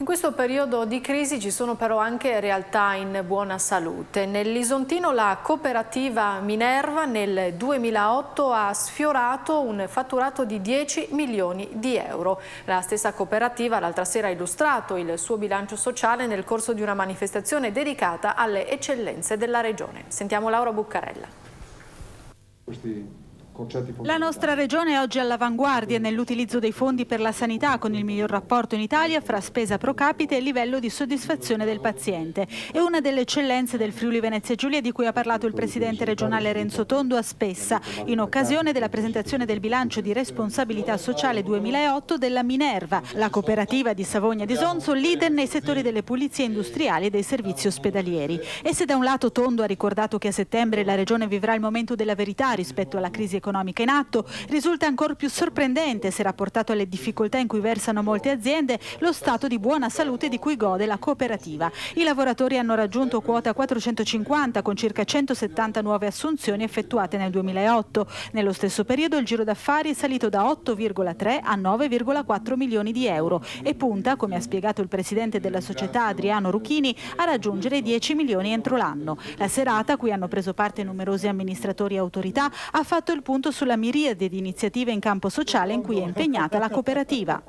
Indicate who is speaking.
Speaker 1: In questo periodo di crisi ci sono però anche realtà in buona salute. Nell'Isontino la cooperativa Minerva nel 2008 ha sfiorato un fatturato di 10 milioni di euro. La stessa cooperativa l'altra sera ha illustrato il suo bilancio sociale nel corso di una manifestazione dedicata alle eccellenze della regione. Sentiamo Laura Buccarella.
Speaker 2: La nostra regione è oggi all'avanguardia nell'utilizzo dei fondi per la sanità, con il miglior rapporto in Italia fra spesa pro capite e livello di soddisfazione del paziente. È una delle eccellenze del Friuli Venezia Giulia di cui ha parlato il presidente regionale Renzo Tondo a Spessa, in occasione della presentazione del bilancio di responsabilità sociale 2008 della Minerva, la cooperativa di Savogna di Sonzo, leader nei settori delle pulizie industriali e dei servizi ospedalieri. E se da un lato Tondo ha ricordato che a settembre la regione vivrà il momento della verità rispetto alla crisi economica in atto, risulta ancora più sorprendente, se rapportato alle difficoltà in cui versano molte aziende, lo stato di buona salute di cui gode la cooperativa. I lavoratori hanno raggiunto quota 450 con circa 170 nuove assunzioni effettuate nel 2008. Nello stesso periodo il giro d'affari è salito da 8,3 a 9,4 milioni di euro e punta, come ha spiegato il presidente della società Adriano Ruchini, a raggiungere i 10 milioni entro l'anno. La serata, a cui hanno preso parte numerosi amministratori e autorità, ha fatto il punto sulla miriade di iniziative in campo sociale in cui è impegnata la cooperativa.